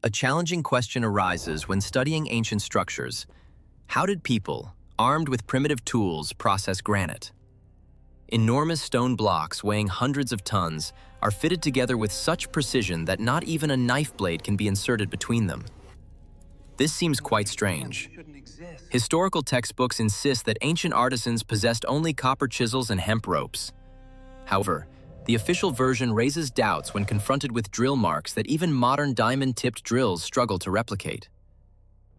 A challenging question arises when studying ancient structures. How did people, armed with primitive tools, process granite? Enormous stone blocks weighing hundreds of tons are fitted together with such precision that not even a knife blade can be inserted between them. This seems quite strange. Historical textbooks insist that ancient artisans possessed only copper chisels and hemp ropes. However, the official version raises doubts when confronted with drill marks that even modern diamond-tipped drills struggle to replicate.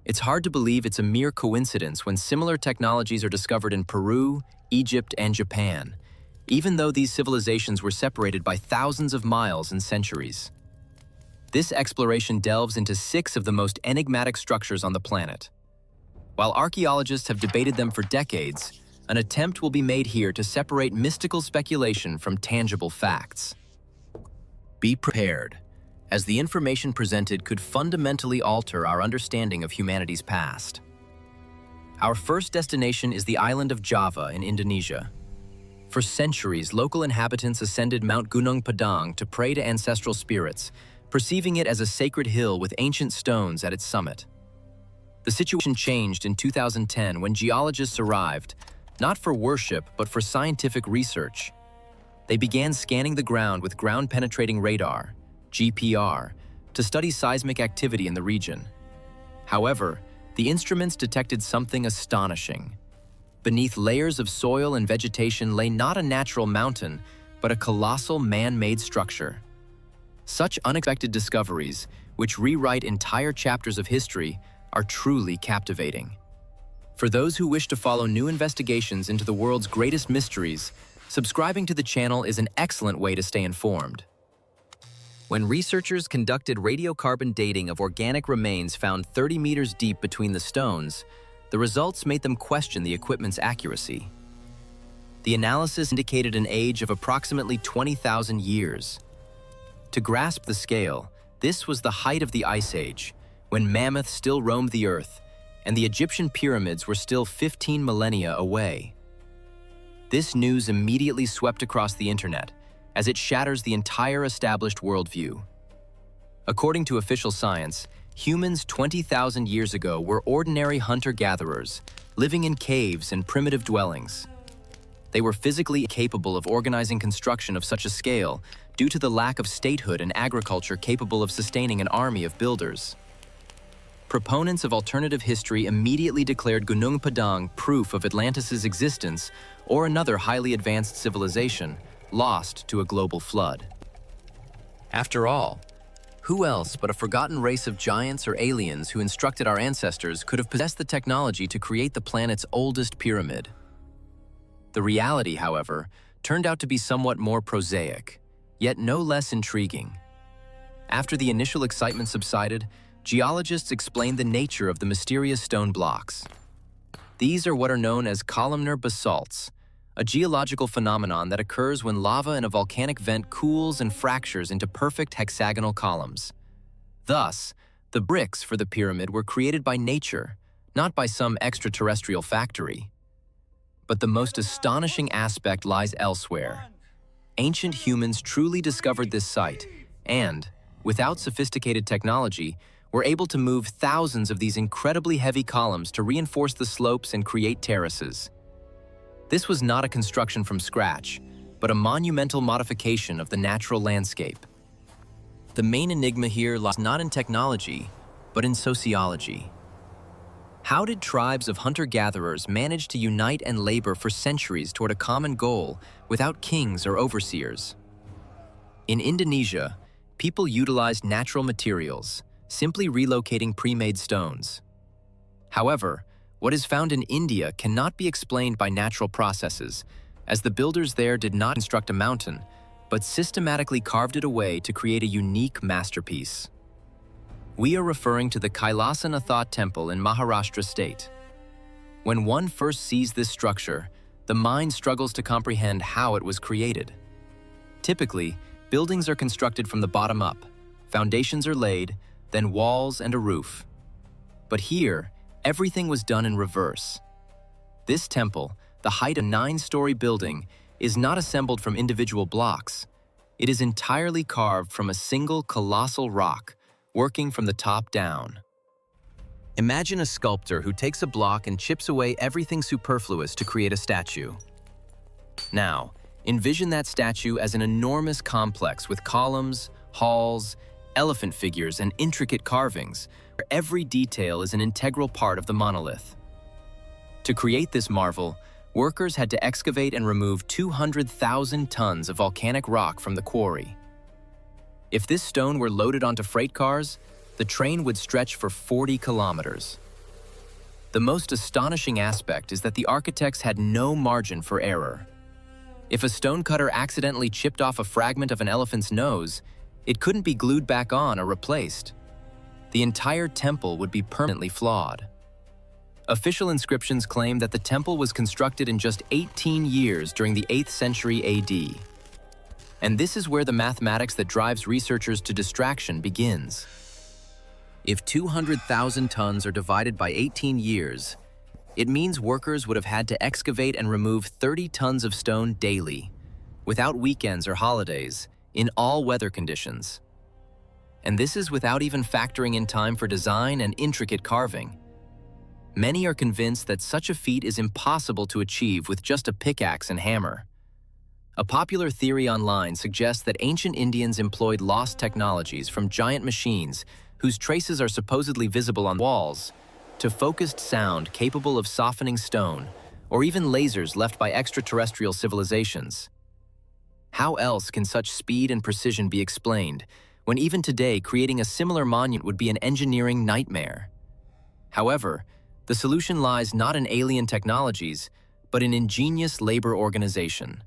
It's hard to believe it's a mere coincidence when similar technologies are discovered in Peru, Egypt, and Japan, even though these civilizations were separated by thousands of miles and centuries. This exploration delves into 6 of the most enigmatic structures on the planet. While archaeologists have debated them for decades, an attempt will be made here to separate mystical speculation from tangible facts. Be prepared, as the information presented could fundamentally alter our understanding of humanity's past. Our first destination is the island of Java in Indonesia. For centuries, local inhabitants ascended Mount Gunung Padang to pray to ancestral spirits, perceiving it as a sacred hill with ancient stones at its summit. The situation changed in 2010 when geologists arrived, not for worship but for scientific research. They began scanning the ground with ground-penetrating radar, GPR, to study seismic activity in the region. However, the instruments detected something astonishing. Beneath layers of soil and vegetation lay not a natural mountain, but a colossal man-made structure. Such unexpected discoveries, which rewrite entire chapters of history, are truly captivating. For those who wish to follow new investigations into the world's greatest mysteries, subscribing to the channel is an excellent way to stay informed. When researchers conducted radiocarbon dating of organic remains found 30 meters deep between the stones, the results made them question the equipment's accuracy. The analysis indicated an age of approximately 20,000 years. To grasp the scale, this was the height of the Ice Age, when mammoths still roamed the Earth, and the Egyptian pyramids were still 15 millennia away. This news immediately swept across the internet, as it shatters the entire established worldview. According to official science, humans 20,000 years ago were ordinary hunter-gatherers, living in caves and primitive dwellings. They were physically capable of organizing construction of such a scale due to the lack of statehood and agriculture capable of sustaining an army of builders. Proponents of alternative history immediately declared Gunung Padang proof of Atlantis' existence or another highly advanced civilization, lost to a global flood. After all, who else but a forgotten race of giants or aliens who instructed our ancestors could have possessed the technology to create the planet's oldest pyramid? The reality, however, turned out to be somewhat more prosaic, yet no less intriguing. After the initial excitement subsided, geologists explained the nature of the mysterious stone blocks. These are what are known as columnar basalts, a geological phenomenon that occurs when lava in a volcanic vent cools and fractures into perfect hexagonal columns. Thus, the bricks for the pyramid were created by nature, not by some extraterrestrial factory. But the most astonishing aspect lies elsewhere. Ancient humans truly discovered this site and, without sophisticated technology, were able to move thousands of these incredibly heavy columns to reinforce the slopes and create terraces. This was not a construction from scratch, but a monumental modification of the natural landscape. The main enigma here lies not in technology, but in sociology. How did tribes of hunter-gatherers manage to unite and labor for centuries toward a common goal without kings or overseers? In Indonesia, people utilized natural materials, simply relocating pre-made stones. However, what is found in India cannot be explained by natural processes, as the builders there did not construct a mountain, but systematically carved it away to create a unique masterpiece. We are referring to the Kailasanatha Temple in Maharashtra state. When one first sees this structure, the mind struggles to comprehend how it was created. Typically, buildings are constructed from the bottom up. Foundations are laid, then walls and a roof. But here, everything was done in reverse. This temple, the height of a 9-story building, is not assembled from individual blocks. It is entirely carved from a single colossal rock, working from the top down. Imagine a sculptor who takes a block and chips away everything superfluous to create a statue. Now, envision that statue as an enormous complex with columns, halls, elephant figures, and intricate carvings, where every detail is an integral part of the monolith. To create this marvel, workers had to excavate and remove 200,000 tons of volcanic rock from the quarry. If this stone were loaded onto freight cars, the train would stretch for 40 kilometers. The most astonishing aspect is that the architects had no margin for error. If a stonecutter accidentally chipped off a fragment of an elephant's nose, it couldn't be glued back on or replaced. The entire temple would be permanently flawed. Official inscriptions claim that the temple was constructed in just 18 years during the 8th century AD. And this is where the mathematics that drives researchers to distraction begins. If 200,000 tons are divided by 18 years, it means workers would have had to excavate and remove 30 tons of stone daily, without weekends or holidays, in all weather conditions. And this is without even factoring in time for design and intricate carving. Many are convinced that such a feat is impossible to achieve with just a pickaxe and hammer. A popular theory online suggests that ancient Indians employed lost technologies from giant machines whose traces are supposedly visible on walls, to focused sound capable of softening stone, or even lasers left by extraterrestrial civilizations. How else can such speed and precision be explained, when even today creating a similar monument would be an engineering nightmare? However, the solution lies not in alien technologies, but in ingenious labor organization.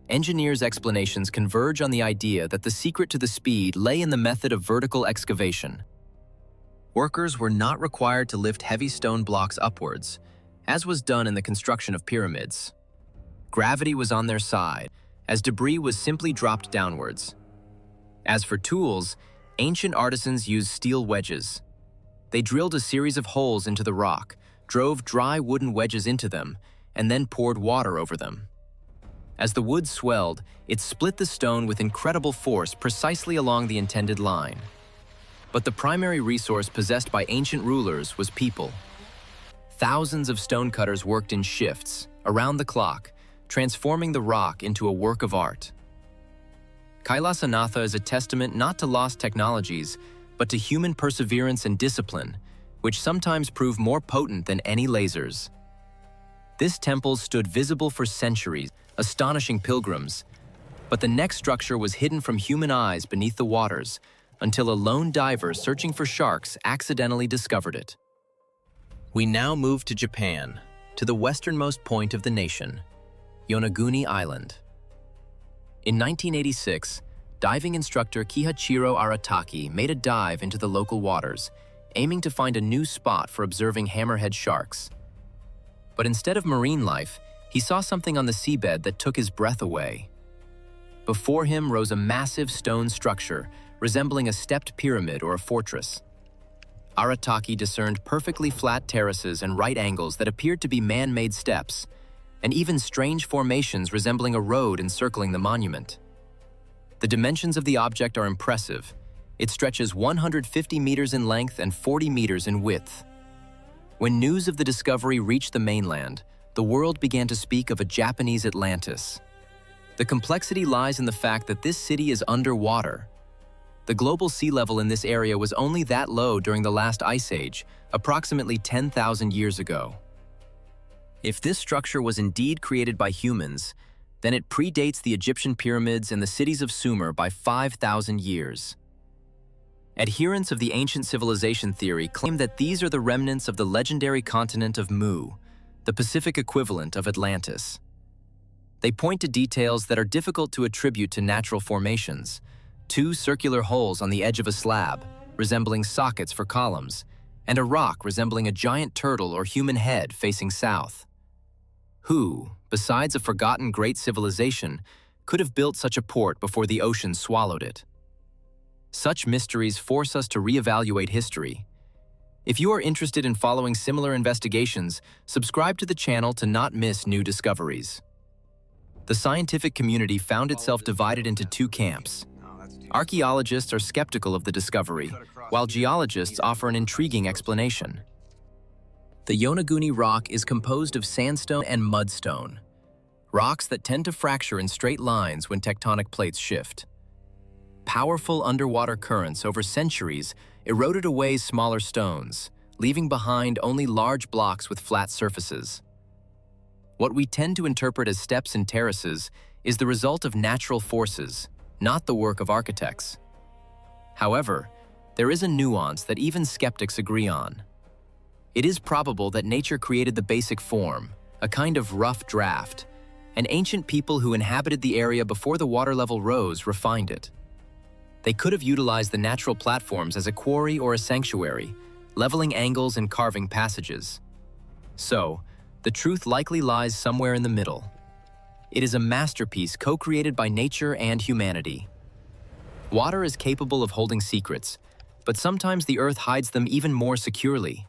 Engineers' explanations converge on the idea that the secret to the speed lay in the method of vertical excavation. Workers were not required to lift heavy stone blocks upwards, as was done in the construction of pyramids. Gravity was on their side, as debris was simply dropped downwards. As for tools, ancient artisans used steel wedges. They drilled a series of holes into the rock, drove dry wooden wedges into them, and then poured water over them. As the wood swelled, it split the stone with incredible force precisely along the intended line. But the primary resource possessed by ancient rulers was people. Thousands of stonecutters worked in shifts, around the clock, transforming the rock into a work of art. Kailasanatha is a testament not to lost technologies, but to human perseverance and discipline, which sometimes prove more potent than any lasers. This temple stood visible for centuries, astonishing pilgrims, but the next structure was hidden from human eyes beneath the waters until a lone diver searching for sharks accidentally discovered it. We now move to Japan, to the westernmost point of the nation, Yonaguni Island. In 1986, diving instructor Kihachiro Arataki made a dive into the local waters, aiming to find a new spot for observing hammerhead sharks. But instead of marine life, he saw something on the seabed that took his breath away. Before him rose a massive stone structure, resembling a stepped pyramid or a fortress. Arataki discerned perfectly flat terraces and right angles that appeared to be man-made steps, and even strange formations resembling a road encircling the monument. The dimensions of the object are impressive. It stretches 150 meters in length and 40 meters in width. When news of the discovery reached the mainland, the world began to speak of a Japanese Atlantis. The complexity lies in the fact that this city is underwater. The global sea level in this area was only that low during the last ice age, approximately 10,000 years ago. If this structure was indeed created by humans, then it predates the Egyptian pyramids and the cities of Sumer by 5,000 years. Adherents of the ancient civilization theory claim that these are the remnants of the legendary continent of Mu, the Pacific equivalent of Atlantis. They point to details that are difficult to attribute to natural formations: two circular holes on the edge of a slab, resembling sockets for columns, and a rock resembling a giant turtle or human head facing south. Who, besides a forgotten great civilization, could have built such a port before the ocean swallowed it? Such mysteries force us to reevaluate history. If you are interested in following similar investigations, subscribe to the channel to not miss new discoveries. The scientific community found itself divided into two camps. Archaeologists are skeptical of the discovery, while geologists offer an intriguing explanation. The Yonaguni rock is composed of sandstone and mudstone, rocks that tend to fracture in straight lines when tectonic plates shift. Powerful underwater currents over centuries eroded away smaller stones, leaving behind only large blocks with flat surfaces. What we tend to interpret as steps and terraces is the result of natural forces, not the work of architects. However, there is a nuance that even skeptics agree on. It is probable that nature created the basic form, a kind of rough draft, and ancient people who inhabited the area before the water level rose refined it. They could have utilized the natural platforms as a quarry or a sanctuary, leveling angles and carving passages. So, the truth likely lies somewhere in the middle. It is a masterpiece co-created by nature and humanity. Water is capable of holding secrets, but sometimes the earth hides them even more securely.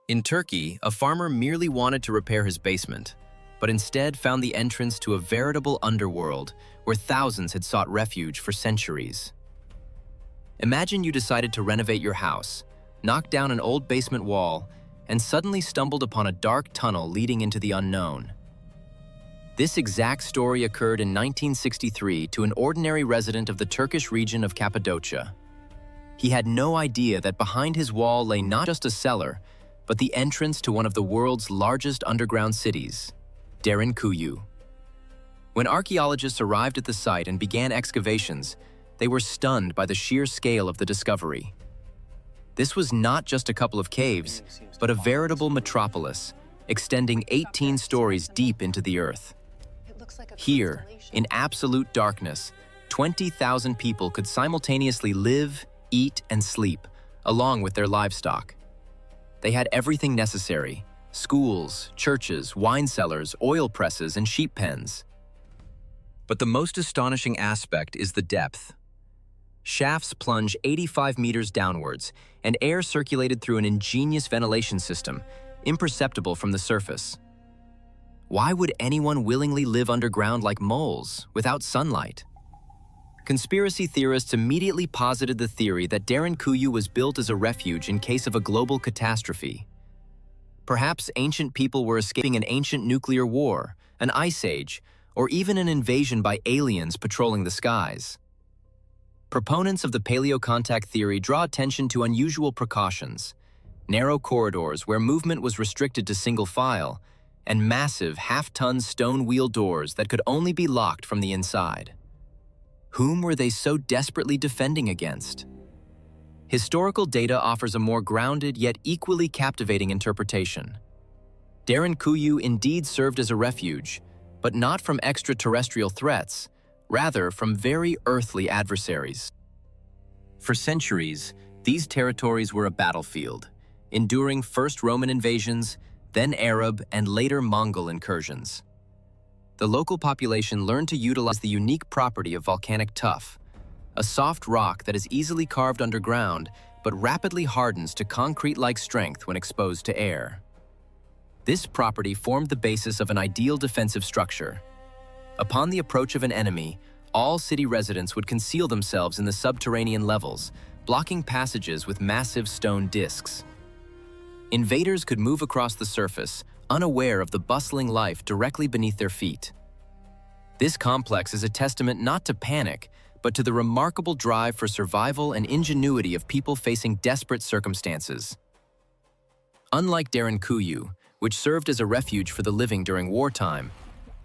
In Turkey, a farmer merely wanted to repair his basement, but instead found the entrance to a veritable underworld where thousands had sought refuge for centuries. Imagine you decided to renovate your house, knocked down an old basement wall, and suddenly stumbled upon a dark tunnel leading into the unknown. This exact story occurred in 1963 to an ordinary resident of the Turkish region of Cappadocia. He had no idea that behind his wall lay not just a cellar, but the entrance to one of the world's largest underground cities, Derinkuyu. When archaeologists arrived at the site and began excavations, they were stunned by the sheer scale of the discovery. This was not just a couple of caves, but a veritable metropolis, extending 18 stories deep into the earth. Here, in absolute darkness, 20,000 people could simultaneously live, eat, and sleep, along with their livestock. They had everything necessary: schools, churches, wine cellars, oil presses, and sheep pens. But the most astonishing aspect is the depth. Shafts plunge 85 meters downwards, and air circulated through an ingenious ventilation system, imperceptible from the surface. Why would anyone willingly live underground like moles, without sunlight? Conspiracy theorists immediately posited the theory that Derinkuyu was built as a refuge in case of a global catastrophe. Perhaps ancient people were escaping an ancient nuclear war, an ice age, or even an invasion by aliens patrolling the skies. Proponents of the paleocontact theory draw attention to unusual precautions: narrow corridors where movement was restricted to single file, and massive half-ton stone wheel doors that could only be locked from the inside. Whom were they so desperately defending against? Historical data offers a more grounded yet equally captivating interpretation. Derinkuyu indeed served as a refuge, but not from extraterrestrial threats, rather from very earthly adversaries. For centuries, these territories were a battlefield, enduring first Roman invasions, then Arab, and later Mongol incursions. The local population learned to utilize the unique property of volcanic tuff, a soft rock that is easily carved underground but rapidly hardens to concrete-like strength when exposed to air. This property formed the basis of an ideal defensive structure. Upon the approach of an enemy, all city residents would conceal themselves in the subterranean levels, blocking passages with massive stone discs. Invaders could move across the surface, unaware of the bustling life directly beneath their feet. This complex is a testament not to panic, but to the remarkable drive for survival and ingenuity of people facing desperate circumstances. Unlike Derinkuyu, which served as a refuge for the living during wartime,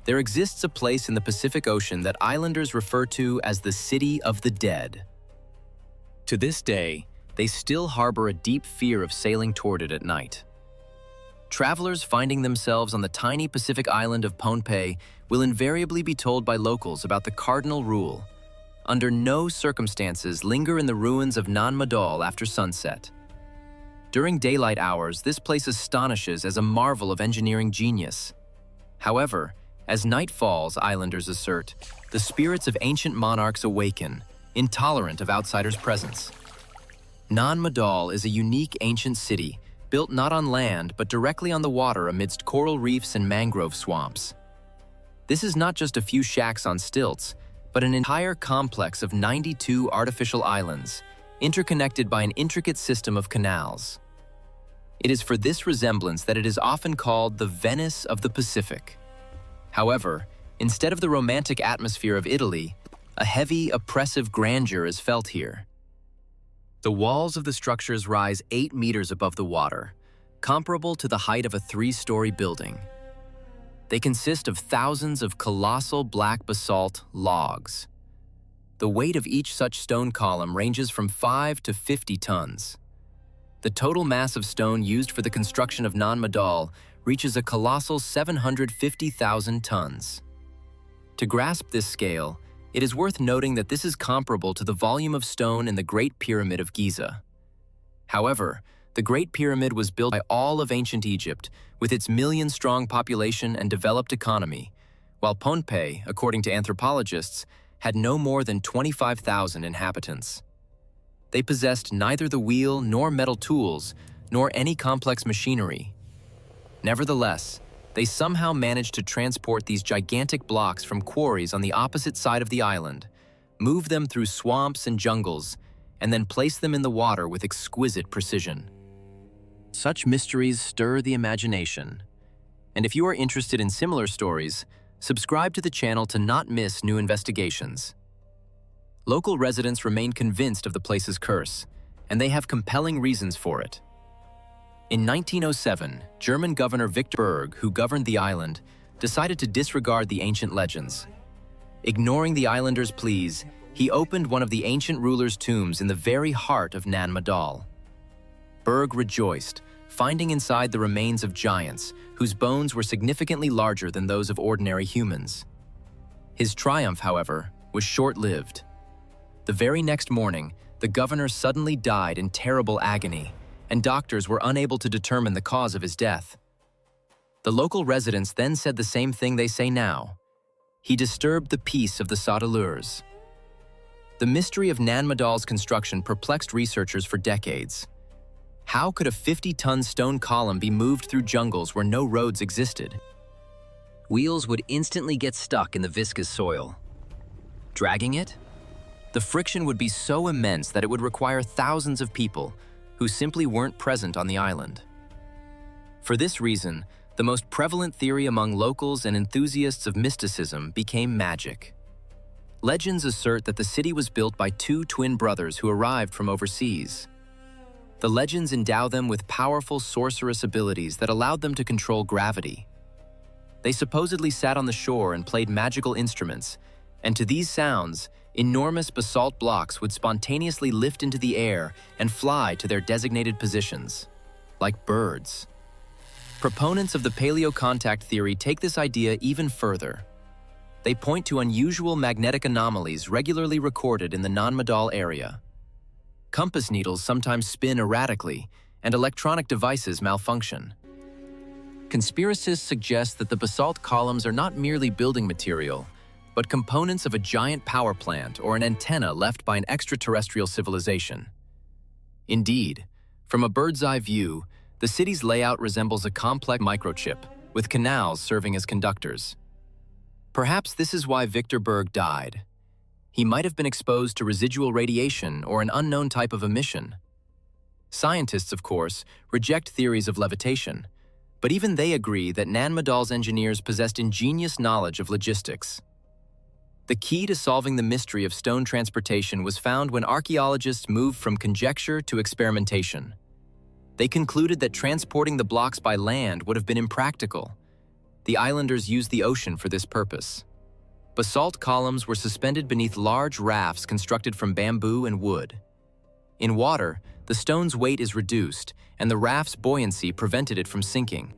there exists a place in the Pacific Ocean that islanders refer to as the City of the Dead. To this day, they still harbor a deep fear of sailing toward it at night. Travelers finding themselves on the tiny Pacific island of Pohnpei will invariably be told by locals about the cardinal rule: under no circumstances linger in the ruins of Nan Madol after sunset. During daylight hours, this place astonishes as a marvel of engineering genius. However, as night falls, islanders assert, the spirits of ancient monarchs awaken, intolerant of outsiders' presence. Nan Madol is a unique ancient city, built not on land but directly on the water amidst coral reefs and mangrove swamps. This is not just a few shacks on stilts, but an entire complex of 92 artificial islands, interconnected by an intricate system of canals. It is for this resemblance that it is often called the Venice of the Pacific. However, instead of the romantic atmosphere of Italy, a heavy, oppressive grandeur is felt here. The walls of the structures rise 8 meters above the water, comparable to the height of a 3-story building. They consist of thousands of colossal black basalt logs. The weight of each such stone column ranges from 5 to 50 tons. The total mass of stone used for the construction of Nan Madol reaches a colossal 750,000 tons. To grasp this scale, it is worth noting that this is comparable to the volume of stone in the Great Pyramid of Giza. However, the Great Pyramid was built by all of ancient Egypt, with its million-strong population and developed economy, while Pohnpei, according to anthropologists, had no more than 25,000 inhabitants. They possessed neither the wheel nor metal tools, nor any complex machinery. Nevertheless, they somehow managed to transport these gigantic blocks from quarries on the opposite side of the island, move them through swamps and jungles, and then place them in the water with exquisite precision. Such mysteries stir the imagination. And if you are interested in similar stories, subscribe to the channel to not miss new investigations. Local residents remain convinced of the place's curse, and they have compelling reasons for it. In 1907, German Governor Victor Berg, who governed the island, decided to disregard the ancient legends. Ignoring the islanders' pleas, he opened one of the ancient rulers' tombs in the very heart of Nan Madol. Berg rejoiced, finding inside the remains of giants whose bones were significantly larger than those of ordinary humans. His triumph, however, was short-lived. The very next morning, the governor suddenly died in terrible agony, and doctors were unable to determine the cause of his death. The local residents then said the same thing they say now. He disturbed the peace of the Sauteleurs. The mystery of Nan Madol's construction perplexed researchers for decades. How could a 50-ton stone column be moved through jungles where no roads existed? Wheels would instantly get stuck in the viscous soil. Dragging it? The friction would be so immense that it would require thousands of people who simply weren't present on the island. For this reason, the most prevalent theory among locals and enthusiasts of mysticism became magic. Legends assert that the city was built by 2 twin brothers who arrived from overseas. The legends endow them with powerful sorcerous abilities that allowed them to control gravity. They supposedly sat on the shore and played magical instruments, and to these sounds, enormous basalt blocks would spontaneously lift into the air and fly to their designated positions, like birds. Proponents of the paleocontact theory take this idea even further. They point to unusual magnetic anomalies regularly recorded in the Nan Madol area. Compass needles sometimes spin erratically, and electronic devices malfunction. Conspiracists suggest that the basalt columns are not merely building material, but components of a giant power plant or an antenna left by an extraterrestrial civilization. Indeed, from a bird's-eye view, the city's layout resembles a complex microchip, with canals serving as conductors. Perhaps this is why Victor Berg died. He might have been exposed to residual radiation or an unknown type of emission. Scientists, of course, reject theories of levitation, but even they agree that Nan Madol's engineers possessed ingenious knowledge of logistics. The key to solving the mystery of stone transportation was found when archaeologists moved from conjecture to experimentation. They concluded that transporting the blocks by land would have been impractical. The islanders used the ocean for this purpose. Basalt columns were suspended beneath large rafts constructed from bamboo and wood. In water, the stone's weight is reduced, and the raft's buoyancy prevented it from sinking.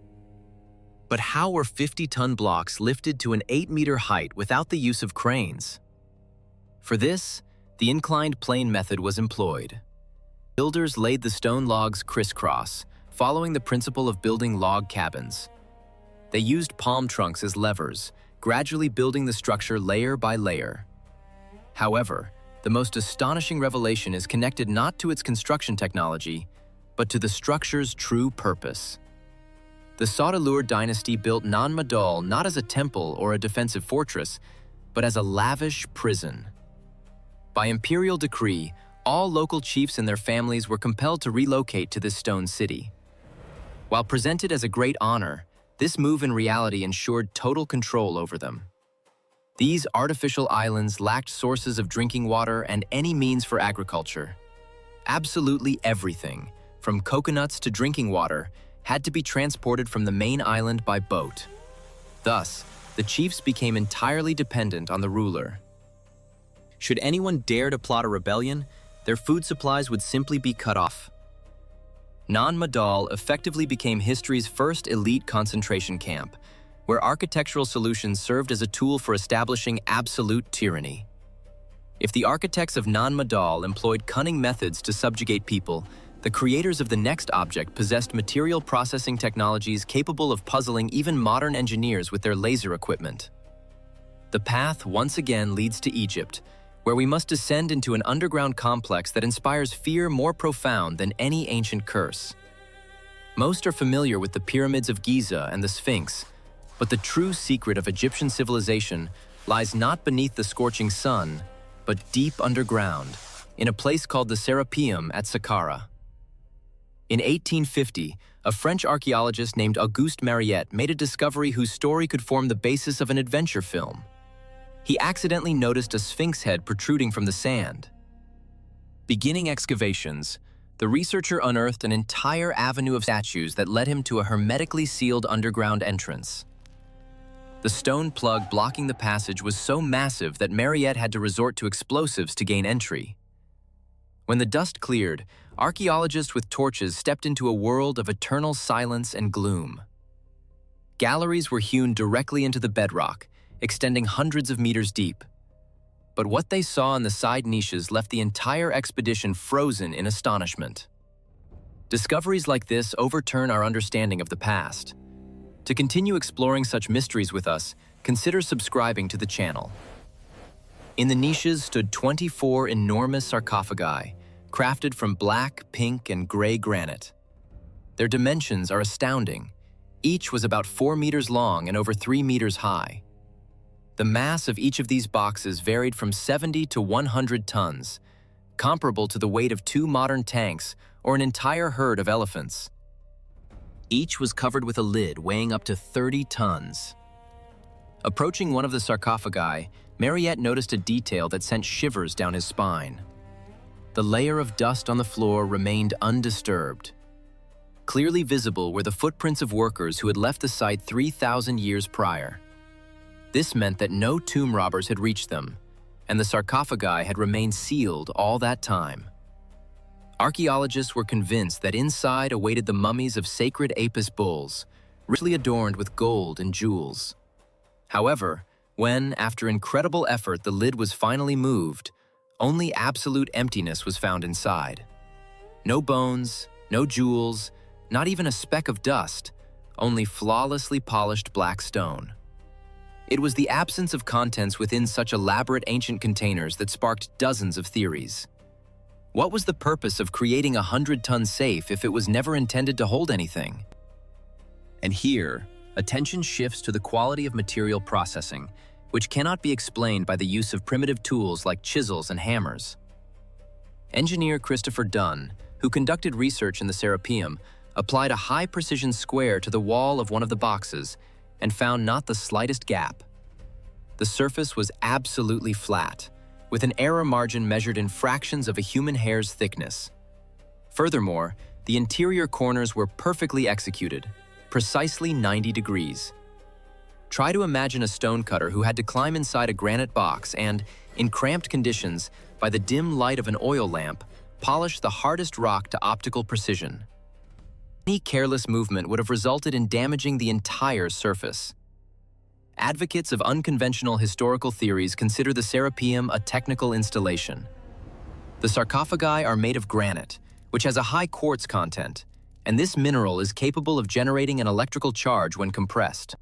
But how were 50-ton blocks lifted to an 8-meter height without the use of cranes? For this, the inclined plane method was employed. Builders laid the stone logs crisscross, following the principle of building log cabins. They used palm trunks as levers, gradually building the structure layer by layer. However, the most astonishing revelation is connected not to its construction technology, but to the structure's true purpose. The Sauteleur dynasty built Nan Madol not as a temple or a defensive fortress, but as a lavish prison. By imperial decree, all local chiefs and their families were compelled to relocate to this stone city. While presented as a great honor, this move in reality ensured total control over them. These artificial islands lacked sources of drinking water and any means for agriculture. Absolutely everything, from coconuts to drinking water, had to be transported from the main island by boat. Thus, the chiefs became entirely dependent on the ruler. Should anyone dare to plot a rebellion, their food supplies would simply be cut off. Nan Madol effectively became history's first elite concentration camp, where architectural solutions served as a tool for establishing absolute tyranny. If the architects of Nan Madol employed cunning methods to subjugate people, the creators of the next object possessed material processing technologies capable of puzzling even modern engineers with their laser equipment. The path once again leads to Egypt, where we must descend into an underground complex that inspires fear more profound than any ancient curse. Most are familiar with the pyramids of Giza and the Sphinx, but the true secret of Egyptian civilization lies not beneath the scorching sun, but deep underground, in a place called the Serapeum at Saqqara. In 1850, a French archaeologist named Auguste Mariette made a discovery whose story could form the basis of an adventure film. He accidentally noticed a sphinx head protruding from the sand. Beginning excavations, the researcher unearthed an entire avenue of statues that led him to a hermetically sealed underground entrance. The stone plug blocking the passage was so massive that Mariette had to resort to explosives to gain entry. When the dust cleared, archaeologists with torches stepped into a world of eternal silence and gloom. Galleries were hewn directly into the bedrock, extending hundreds of meters deep. But what they saw in the side niches left the entire expedition frozen in astonishment. Discoveries like this overturn our understanding of the past. To continue exploring such mysteries with us, consider subscribing to the channel. In the niches stood 24 enormous sarcophagi, crafted from black, pink, and gray granite. Their dimensions are astounding. Each was about 4 meters long and over 3 meters high. The mass of each of these boxes varied from 70 to 100 tons, comparable to the weight of 2 modern tanks or an entire herd of elephants. Each was covered with a lid weighing up to 30 tons. Approaching one of the sarcophagi, Mariette noticed a detail that sent shivers down his spine. The layer of dust on the floor remained undisturbed. Clearly visible were the footprints of workers who had left the site 3,000 years prior. This meant that no tomb robbers had reached them, and the sarcophagi had remained sealed all that time. Archaeologists were convinced that inside awaited the mummies of sacred Apis bulls, richly adorned with gold and jewels. However, when, after incredible effort, the lid was finally moved, only absolute emptiness was found inside. No bones, no jewels, not even a speck of dust, only flawlessly polished black stone. It was the absence of contents within such elaborate ancient containers that sparked dozens of theories. What was the purpose of creating a 100-ton safe if it was never intended to hold anything? And here, attention shifts to the quality of material processing, which cannot be explained by the use of primitive tools like chisels and hammers. Engineer Christopher Dunn, who conducted research in the Serapeum, applied a high-precision square to the wall of one of the boxes and found not the slightest gap. The surface was absolutely flat, with an error margin measured in fractions of a human hair's thickness. Furthermore, the interior corners were perfectly executed, precisely 90 degrees. Try to imagine a stonecutter who had to climb inside a granite box and, in cramped conditions, by the dim light of an oil lamp, polish the hardest rock to optical precision. Any careless movement would have resulted in damaging the entire surface. Advocates of unconventional historical theories consider the Serapeum a technical installation. The sarcophagi are made of granite, which has a high quartz content, and this mineral is capable of generating an electrical charge when compressed.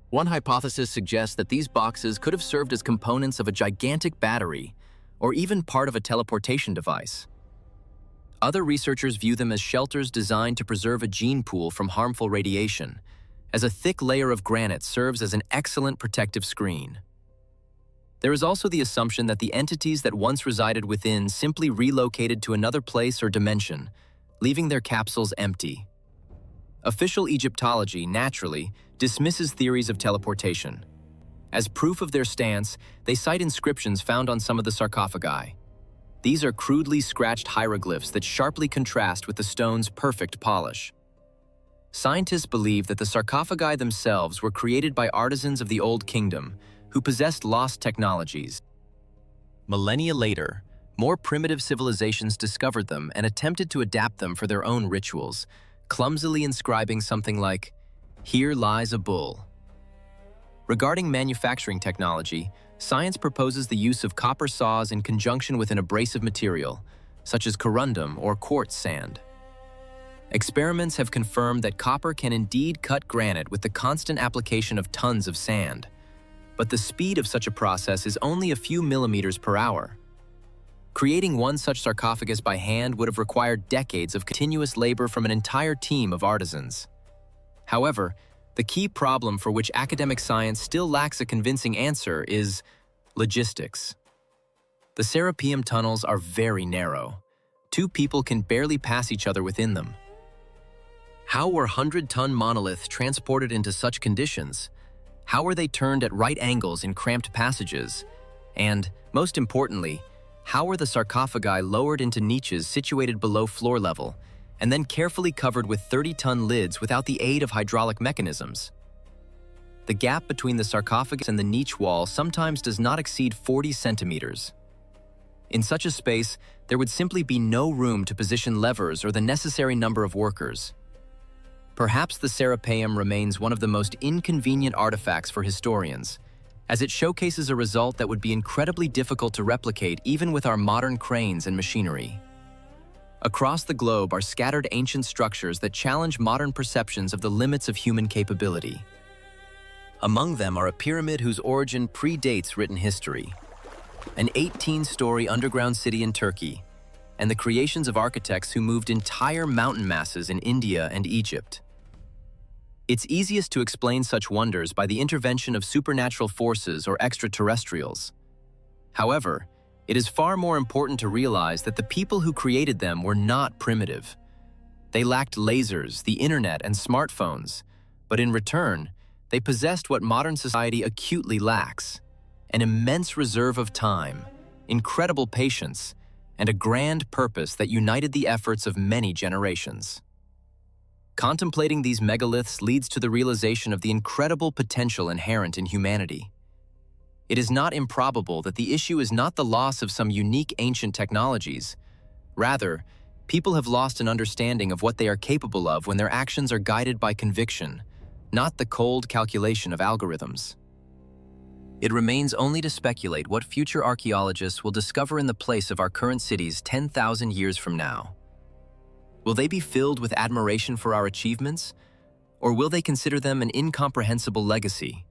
One hypothesis suggests that these boxes could have served as components of a gigantic battery, or even part of a teleportation device. Other researchers view them as shelters designed to preserve a gene pool from harmful radiation, as a thick layer of granite serves as an excellent protective screen. There is also the assumption that the entities that once resided within simply relocated to another place or dimension, leaving their capsules empty. Official Egyptology, naturally, dismisses theories of teleportation. As proof of their stance, they cite inscriptions found on some of the sarcophagi. These are crudely scratched hieroglyphs that sharply contrast with the stone's perfect polish. Scientists believe that the sarcophagi themselves were created by artisans of the Old Kingdom who possessed lost technologies. Millennia later, more primitive civilizations discovered them and attempted to adapt them for their own rituals, clumsily inscribing something like, "Here lies a bull." Regarding manufacturing technology, science proposes the use of copper saws in conjunction with an abrasive material, such as corundum or quartz sand. Experiments have confirmed that copper can indeed cut granite with the constant application of tons of sand, but the speed of such a process is only a few millimeters per hour. Creating one such sarcophagus by hand would have required decades of continuous labor from an entire team of artisans. However, the key problem for which academic science still lacks a convincing answer is logistics. The Serapeum tunnels are very narrow. Two people can barely pass each other within them. How were 100-ton monoliths transported into such conditions? How were they turned at right angles in cramped passages? And, most importantly, how were the sarcophagi lowered into niches situated below floor level, and then carefully covered with 30-ton lids without the aid of hydraulic mechanisms? The gap between the sarcophagus and the niche wall sometimes does not exceed 40 centimeters. In such a space, there would simply be no room to position levers or the necessary number of workers. Perhaps the Serapeum remains one of the most inconvenient artifacts for historians, as it showcases a result that would be incredibly difficult to replicate even with our modern cranes and machinery. Across the globe are scattered ancient structures that challenge modern perceptions of the limits of human capability. Among them are a pyramid whose origin predates written history, an 18-story underground city in Turkey, and the creations of architects who moved entire mountain masses in India and Egypt. It's easiest to explain such wonders by the intervention of supernatural forces or extraterrestrials. However, it is far more important to realize that the people who created them were not primitive. They lacked lasers, the internet, and smartphones, but in return, they possessed what modern society acutely lacks: an immense reserve of time, incredible patience, and a grand purpose that united the efforts of many generations. Contemplating these megaliths leads to the realization of the incredible potential inherent in humanity. It is not improbable that the issue is not the loss of some unique ancient technologies. Rather, people have lost an understanding of what they are capable of when their actions are guided by conviction, not the cold calculation of algorithms. It remains only to speculate what future archaeologists will discover in the place of our current cities 10,000 years from now. Will they be filled with admiration for our achievements, or will they consider them an incomprehensible legacy?